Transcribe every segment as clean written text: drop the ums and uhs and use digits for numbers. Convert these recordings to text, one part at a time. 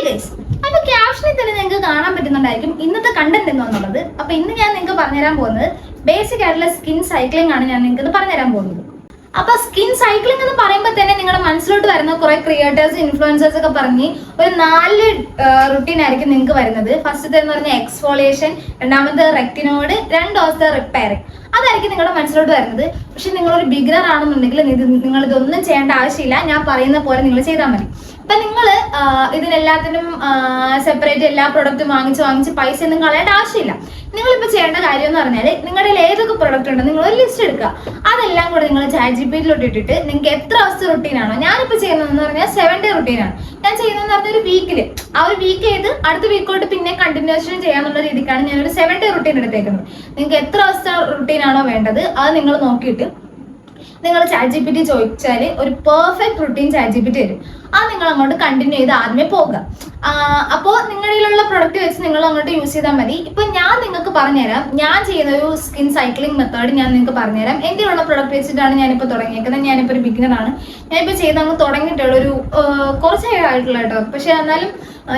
Guys, അപ്പൊ ക്യാപ്ഷനിൽ തന്നെ നിങ്ങൾക്ക് കാണാൻ പറ്റുന്നുണ്ടായിരിക്കും ഇന്നത്തെ കണ്ടന്റ് എന്നുള്ളത്. അപ്പൊ ഇന്ന് ഞാൻ നിങ്ങൾക്ക് പറഞ്ഞുതരാൻ പോകുന്നത് ബേസിക് ആയിട്ടുള്ള സ്കിൻ സൈക്ലിംഗ് ആണ് ഞാൻ നിങ്ങൾക്ക് പറഞ്ഞുതരാൻ പോകുന്നത്. അപ്പൊ സ്കിൻ സൈക്ലിംഗ് എന്ന് പറയുമ്പോൾ തന്നെ നിങ്ങളുടെ മനസ്സിലോട്ട് വരുന്ന കുറെ ക്രിയേറ്റേഴ്സ് ഇൻഫ്ലുവൻസേഴ്സ് ഒക്കെ പറഞ്ഞ് ഒരു 4 റുട്ടീൻ ആയിരിക്കും നിങ്ങൾക്ക് വരുന്നത്. ഫസ്റ്റത്തെ എന്ന് പറഞ്ഞാൽ എക്സ്ഫോളിയേഷൻ, രണ്ടാമത് റെക്റ്റിനോയിഡ്, 2 ദിവസത്തെ റിപ്പയറിംഗ്. അതായിരിക്കും നിങ്ങളുടെ മനസ്സിലോട്ട് വരുന്നത്. പക്ഷെ നിങ്ങളൊരു ബിഗിനർ ആണെന്നുണ്ടെങ്കിൽ നിങ്ങൾ ഇതൊന്നും ചെയ്യേണ്ട ആവശ്യമില്ല. ഞാൻ പറയുന്ന പോലെ നിങ്ങൾ ചെയ്താൽ മതി. അപ്പൊ നിങ്ങൾ ഇതിനെല്ലാത്തിനും സെപ്പറേറ്റ് എല്ലാ പ്രൊഡക്റ്റും വാങ്ങിച്ച് പൈസ ഒന്നും കളയേണ്ട ആവശ്യമില്ല. നിങ്ങളിപ്പോൾ ചെയ്യേണ്ട കാര്യം എന്ന് പറഞ്ഞാൽ നിങ്ങളുടെ ഏതൊക്കെ പ്രൊഡക്റ്റ് ഉണ്ടോ നിങ്ങൾ ഒരു ലിസ്റ്റ് എടുക്കുക. അതെല്ലാം കൂടെ നിങ്ങൾ ChatGPTയിലോട്ട് ഇട്ടിട്ട് നിങ്ങൾക്ക് എത്ര ദിവസത്തെ റുട്ടീനാണോ, ഞാനിപ്പോൾ ചെയ്യുന്നതെന്ന് പറഞ്ഞാൽ 7 ഡേ റുട്ടീനാണ് ഞാൻ ചെയ്യുന്നതെന്ന് പറഞ്ഞാൽ ഒരു വീക്കിൽ ആ ഒരു വീക്ക് ചെയ്ത് അടുത്ത വീക്കോട്ട് പിന്നെ കണ്ടിന്യൂഷൻ ചെയ്യാന്നുള്ള രീതിക്കാണ് ഞാനൊരു 7 ഡേ റുട്ടീൻ എടുത്തേക്കുന്നത്. നിങ്ങൾക്ക് എത്ര ദിവസത്തെ റുട്ടീനാണോ വേണ്ടത് അത് നിങ്ങൾ നോക്കിയിട്ട് നിങ്ങൾ ChatGPT ചോദിച്ചാൽ ഒരു പെർഫെക്റ്റ് റുട്ടീൻ ChatGPT തരും. അത് നിങ്ങൾ അങ്ങോട്ട് കണ്ടിന്യൂ ചെയ്ത് ആദ്യമേ പോകുക. അപ്പോൾ നിങ്ങളിലുള്ള പ്രൊഡക്റ്റ് വെച്ച് നിങ്ങൾ അങ്ങോട്ട് യൂസ് ചെയ്താൽ മതി. ഇപ്പൊ ഞാൻ നിങ്ങൾക്ക് പറഞ്ഞുതരാം, ഞാൻ ചെയ്യുന്ന ഒരു സ്കിൻ സൈക്ലിംഗ് മെത്തേഡ് ഞാൻ നിങ്ങൾക്ക് പറഞ്ഞുതരാം. എൻ്റെ ഉള്ള പ്രൊഡക്റ്റ് വെച്ചിട്ടാണ് ഞാനിപ്പോൾ തുടങ്ങിയേക്കുന്നത്. ഞാനിപ്പോൾ ഒരു ബിഗിനറാണ്. ഞാനിപ്പോൾ ചെയ്ത് അങ്ങ് തുടങ്ങിയിട്ടുള്ള ഒരു കുറച്ച് ആയിട്ടുള്ള കേട്ടോ. പക്ഷെ എന്നാലും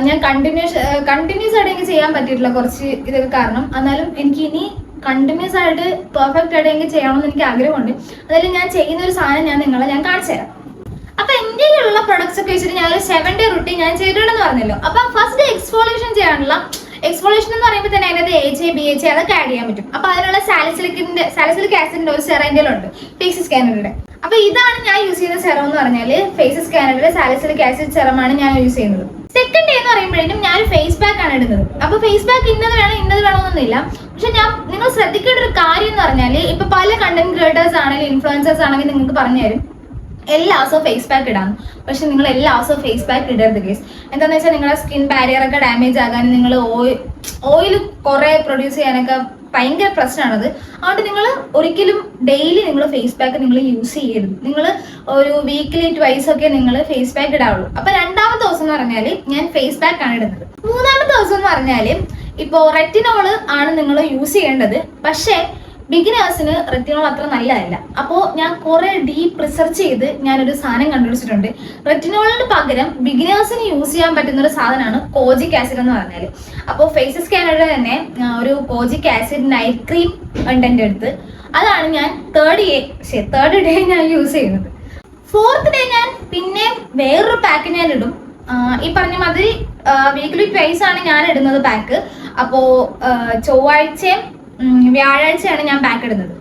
ഞാൻ കണ്ടിന്യൂസ് ആയിട്ട് എനിക്ക് ചെയ്യാൻ പറ്റിയിട്ടില്ല കുറച്ച് ഇതൊക്കെ കാരണം. എന്നാലും എനിക്ക് ഇനി കണ്ടിന്യൂസ് ആയിട്ട് പെർഫെക്റ്റ് ആയിട്ട് എനിക്ക് ചെയ്യണമെന്ന് എനിക്ക് ആഗ്രഹമുണ്ട്. അതായത് ഞാൻ ചെയ്യുന്ന ഒരു സാധനം ഞാൻ കാണിച്ചു തരാം. അപ്പൊ എൻ്റെ ഉള്ള പ്രൊഡക്ട്സ് ഒക്കെ വെച്ചിട്ട് ഞാൻ ഒരു 7 ഡേ റുട്ടീൻ ഞാൻ ചെയ്തിട്ടുണ്ടെന്ന് പറഞ്ഞല്ലോ. അപ്പൊ ഫസ്റ്റ് എക്സ്ഫോളിയേഷൻ ചെയ്യാനുള്ള എക്സ്ഫോളിയേഷൻ എന്ന് പറയുമ്പോൾ തന്നെ അതിനകത്ത് AHA BHA അതൊക്കെ ആഡ് ചെയ്യാൻ പറ്റും. അപ്പൊ അതിനുള്ള സാലിസിലിക് ആസിഡിന്റെ ഒരു സെറം എൻ്റെ ഉണ്ട്, ഫേസ് സ്കാനറുടെ. അപ്പൊ ഇതാണ് ഞാൻ യൂസ് ചെയ്യുന്ന സെറം എന്ന് പറഞ്ഞാൽ ഫേസ് സ്കാനറുടെ സാലിസിലിക് ആസിഡ് സെറമാണ് ഞാൻ യൂസ് ചെയ്യുന്നത്. സെക്കൻഡ് ഡേ എന്ന് പറയുമ്പോഴേക്കും ഞാൻ ഫേസ് പാക്ക് ആണ് ഇടുന്നത്. അപ്പൊ ഫേസ് പാക്ക് ഇന്നത് വേണമെന്നൊന്നുമില്ല. പക്ഷെ നിങ്ങൾ ശ്രദ്ധിക്കേണ്ട ഒരു കാര്യം എന്ന് പറഞ്ഞാൽ ഇപ്പൊ പല കണ്ടന്റ് ക്രിയേറ്റേഴ്സ് ആണെങ്കിലും ഇൻഫ്ലുവൻസേഴ്സ് ആണെങ്കിലും നിങ്ങൾക്ക് പറഞ്ഞു തരും എല്ലാ ദിവസവും ഫേസ് പാക്ക് ഇടാം. പക്ഷെ നിങ്ങൾ എല്ലാ ദിവസവും ഫേസ് പാക്ക് ഇടരുത് കേസ്. എന്താണെന്ന് വെച്ചാൽ നിങ്ങളുടെ സ്കിൻ ബാരിയർ ഒക്കെ ഡാമേജ് ആകാനും നിങ്ങൾ ഓയിൽ കുറെ പ്രൊഡ്യൂസ് ചെയ്യാനൊക്കെ ഭയങ്കര പ്രശ്നമാണത്. അതുകൊണ്ട് നിങ്ങൾ ഒരിക്കലും ഡെയിലി നിങ്ങൾ ഫേസ് പാക്ക് നിങ്ങൾ യൂസ് ചെയ്യരുത്. നിങ്ങൾ ഒരു വീക്ക്ലി ട്വൈസ് ഒക്കെ നിങ്ങൾ ഫേസ് പാക്ക് ഇടാവുള്ളൂ. അപ്പൊ 2ാമത്തെ ദിവസം എന്ന് പറഞ്ഞാൽ ഞാൻ ഫേസ് പാക്ക് ആണ് ഇടുന്നത്. 3ാമത്തെ ദിവസം എന്ന് പറഞ്ഞാൽ ഇപ്പോൾ റെറ്റിനോൾ ആണ് നിങ്ങൾ യൂസ് ചെയ്യേണ്ടത്. പക്ഷേ ബിഗിനേഴ്സിന് റെറ്റിനോൾ അത്ര നല്ലതല്ല. അപ്പോൾ ഞാൻ കുറെ ഡീപ്പ് റിസർച്ച് ചെയ്ത് ഞാനൊരു സാധനം കണ്ടുപിടിച്ചിട്ടുണ്ട്. റെറ്റിനോളിന് പകരം ബിഗിനേഴ്സിന് യൂസ് ചെയ്യാൻ പറ്റുന്ന ഒരു സാധനമാണ് കോജിക് ആസിഡ് എന്ന് പറഞ്ഞാൽ. അപ്പോൾ ഫേസ് സ്കാനറുടെ തന്നെ ഒരു കോജിക് ആസിഡ് നൈറ്റ് ക്രീം ഉണ്ട് എൻ്റെ അടുത്ത്. അതാണ് ഞാൻ തേർഡ് ഡേ ഞാൻ യൂസ് ചെയ്യുന്നത്. 4th ഡേ ഞാൻ പിന്നെ വേറൊരു പാക്ക് ഞാൻ ഇടും. ഈ പറഞ്ഞ മാതിരി വീക്ക്ലി ട്വൈസ് ആണ് ഞാൻ ഇടുന്നത് പാക്ക്. അപ്പോൾ ചൊവ്വാഴ്ചയും വ്യാഴാഴ്ചയാണ് ഞാൻ പാക്ക് ഇടുന്നത്.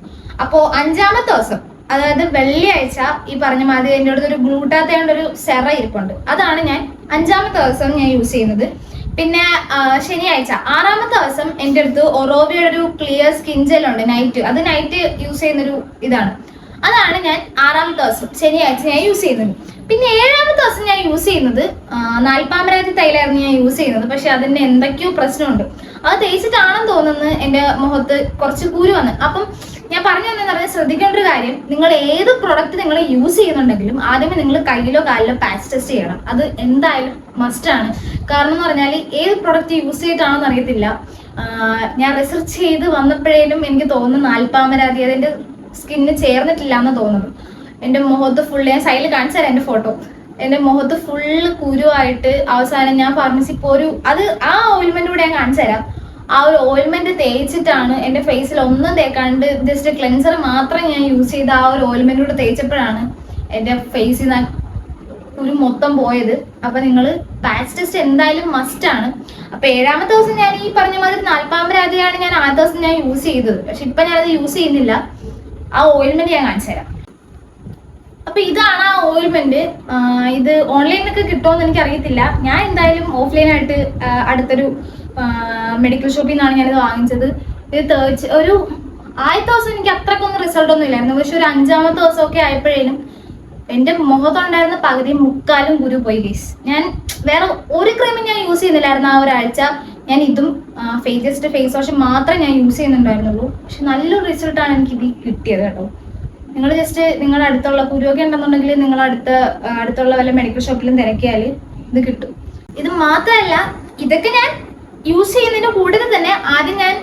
അപ്പോൾ 5ാമത്തെ ദിവസം അതായത് വെള്ളിയാഴ്ച ഈ പറഞ്ഞ മാതിരി എൻ്റെ അടുത്ത് ഒരു ഗ്ലൂട്ടാത്തയുടെ ഒരു സെറ ഇരിപ്പുണ്ട്. അതാണ് ഞാൻ 5ാമത്തെ ദിവസം ഞാൻ യൂസ് ചെയ്യുന്നത്. പിന്നെ ശനിയാഴ്ച 6ാമത്തെ ദിവസം എൻ്റെ അടുത്ത് ഒറോവിയുടെ ഒരു ക്ലിയർ സ്കിൻ ജെൽ ഉണ്ട് നൈറ്റ്. അത് നൈറ്റ് യൂസ് ചെയ്യുന്നൊരു ഇതാണ്. അതാണ് ഞാൻ 6ാമത്തെ ദിവസം ശനിയാഴ്ച ഞാൻ യൂസ് ചെയ്യുന്നത്. പിന്നെ 7ാമത്തെ ദിവസം ഞാൻ യൂസ് ചെയ്യുന്നത് നാൽപ്പാമരാതി തൈലായിരുന്നു ഞാൻ യൂസ് ചെയ്യുന്നത്. പക്ഷെ അതിന് എന്തൊക്കെയോ പ്രശ്നമുണ്ട്. അത് തേച്ചിട്ടാണെന്ന് തോന്നുന്നത് എൻ്റെ മുഖത്ത് കുറച്ച് കുരു വന്ന്. അപ്പം ഞാൻ പറഞ്ഞു തന്നെ പറഞ്ഞാൽ ശ്രദ്ധിക്കേണ്ട ഒരു കാര്യം, നിങ്ങൾ ഏത് പ്രൊഡക്റ്റ് നിങ്ങൾ യൂസ് ചെയ്യുന്നുണ്ടെങ്കിലും ആദ്യമേ നിങ്ങൾ കയ്യിലോ കാലിലോ പാച്ച് ടെസ്റ്റ് ചെയ്യണം. അത് എന്തായാലും മസ്റ്റാണ്. കാരണം എന്ന് പറഞ്ഞാൽ ഏത് പ്രൊഡക്റ്റ് യൂസ് ചെയ്തിട്ടാണെന്ന് അറിയത്തില്ല. ഞാൻ റിസർച്ച് ചെയ്ത് വന്നപ്പോഴേലും എനിക്ക് തോന്നുന്നു നാൽപ്പാമരാതി അതിൻ്റെ സ്കിന്നിന് ചേർന്നിട്ടില്ല എന്ന് തോന്നുന്നു. എൻ്റെ മുഖത്ത് ഫുള്ള് ഞാൻ സൈഡിൽ കാണിച്ചു തരാം എൻ്റെ ഫോട്ടോ. എൻ്റെ മുഖത്ത് ഫുള്ള് കുരുവായിട്ട് അവസാനം ഞാൻ ഫാർമസി പോരു ആ ഓയിൽമെന്റ് കൂടെ ഞാൻ കാണിച്ചു തരാം. ആ ഒരു ഓയിൽമെന്റ് തേച്ചിട്ടാണ് എൻ്റെ ഫേസിൽ ഒന്നും തേക്കാണ്ട് ജസ്റ്റ് ക്ലെൻസർ മാത്രം ഞാൻ യൂസ് ചെയ്ത് ആ ഒരു ഓയിൽമെന്റ് കൂടെ തേച്ചപ്പോഴാണ് എൻ്റെ ഫേസിൽ നിന്ന് കുരു മൊത്തം പോയത്. അപ്പൊ നിങ്ങൾ പാച്ച് ടെസ്റ്റ് എന്തായാലും മസ്റ്റ് ആണ്. അപ്പൊ 7ാമത്തെ ദിവസം ഞാൻ ഈ പറഞ്ഞ മാതിരി നാൽപ്പാമരാതിയാണ് ഞാൻ ആ ദിവസം ഞാൻ യൂസ് ചെയ്തത്. പക്ഷെ ഇപ്പൊ ഞാനത് യൂസ് ചെയ്യുന്നില്ല. ആ ഓയിൽമെന്റ് ഞാൻ കാണിച്ചു തരാം. അപ്പൊ ഇതാണ് ആ ഓയിൽമെന്റ്. ഇത് ഓൺലൈനിലൊക്കെ കിട്ടുമോന്ന് എനിക്ക് അറിയത്തില്ല. ഞാൻ എന്തായാലും ഓഫ്ലൈനായിട്ട് അടുത്തൊരു മെഡിക്കൽ ഷോപ്പിൽ നിന്നാണ് ഞാനിത് വാങ്ങിച്ചത്. ഇത് ഒരു 1000 ദിവസം എനിക്ക് അത്രക്കൊന്നും റിസൾട്ട് ഒന്നും ഇല്ലായിരുന്നു. പക്ഷെ ഒരു 5ാമത്തെ ദിവസമൊക്കെ ആയപ്പോഴേലും എൻ്റെ മുഖത്തുണ്ടായിരുന്ന പകുതി മുക്കാലും കുരു പോയി ഗൈസ്. ഞാൻ വേറെ ഒരു ക്രീമും ഞാൻ യൂസ് ചെയ്യുന്നില്ലായിരുന്നു ആ ഒരാഴ്ച. ഞാൻ ഇതും ജസ്റ്റ് ഫേസ് വാഷ് മാത്രമേ ഞാൻ യൂസ് ചെയ്യുന്നുണ്ടായിരുന്നുള്ളൂ. പക്ഷെ നല്ലൊരു റിസൾട്ടാണ് എനിക്കിത് കിട്ടിയത് കേട്ടോ. നിങ്ങൾ ജസ്റ്റ് നിങ്ങളുടെ അടുത്തുള്ള കുരുവൊക്കെ ഉണ്ടെന്നുണ്ടെങ്കിൽ നിങ്ങൾ അടുത്തുള്ള വല്ല മെഡിക്കൽ ഷോപ്പിലും തിരക്കിയാൽ ഇത് കിട്ടും. ഇത് മാത്രമല്ല, ഇതൊക്കെ ഞാൻ യൂസ് ചെയ്യുന്നതിന് കൂടുതൽ തന്നെ ആദ്യം ഞാൻ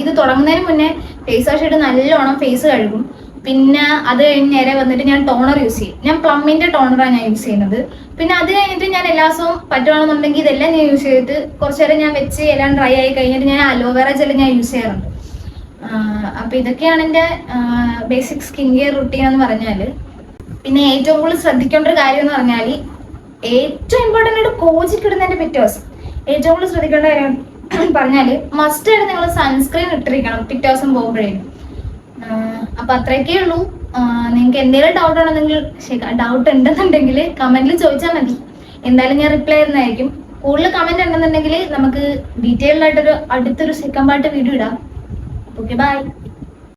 ഇത് തുടങ്ങുന്നതിന് മുന്നേ ഫേസ് വാഷ് ഇട്ട് നല്ലോണം ഫേസ് കഴുകും. പിന്നെ അത് കഴിഞ്ഞ് നേരെ വന്നിട്ട് ഞാൻ ടോണർ യൂസ് ചെയ്യും. ഞാൻ പ്ലമ്മിന്റെ ടോണറാണ് ഞാൻ യൂസ് ചെയ്യുന്നത്. പിന്നെ അത് കഴിഞ്ഞിട്ട് ഞാൻ എല്ലാ ദിവസവും പറ്റുവാണെന്നുണ്ടെങ്കിൽ ഇതെല്ലാം ഞാൻ യൂസ് ചെയ്തിട്ട് കുറച്ചു നേരം ഞാൻ വെച്ച് എല്ലാം ഡ്രൈ ആയി കഴിഞ്ഞിട്ട് ഞാൻ അലോവേറ ജെൽ ഞാൻ യൂസ് ചെയ്യാറുണ്ട്. അപ്പൊ ഇതൊക്കെയാണ് എൻ്റെ ബേസിക് സ്കിൻ കെയർ റുട്ടീൻ എന്ന് പറഞ്ഞാല്. പിന്നെ ഏറ്റവും കൂടുതൽ ശ്രദ്ധിക്കേണ്ട ഒരു കാര്യം എന്ന് പറഞ്ഞാൽ, ഏറ്റവും ഇമ്പോർട്ടൻ്റ് ആയിട്ട് കോച്ചിക്ക് ഇടുന്നതിന്റെ പിറ്റേ ദിവസം ഏറ്റവും കൂടുതൽ ശ്രദ്ധിക്കേണ്ട കാര്യം പറഞ്ഞാല് മസ്റ്റ് ആയിട്ട് നിങ്ങൾ സൺസ്ക്രീൻ ഇട്ടിരിക്കണം പിറ്റേ ദിവസം പോകുമ്പോഴേക്കും. അപ്പൊ അത്രയൊക്കെ ഉള്ളൂ. നിങ്ങൾക്ക് എന്തെങ്കിലും ഡൗട്ട് ഉണ്ടെന്നുണ്ടെങ്കിൽ കമന്റിൽ ചോദിച്ചാൽ മതി. എന്തായാലും ഞാൻ റിപ്ലൈ ചെയ്യുന്നതായിരിക്കും. കൂടുതൽ കമന്റ് ഉണ്ടെന്നുണ്ടെങ്കിൽ നമുക്ക് ഡീറ്റെയിൽഡ് ആയിട്ടൊരു അടുത്തൊരു സെക്കൻഡ് പാർട്ട് വീഡിയോ ഇടാം. Okay, by.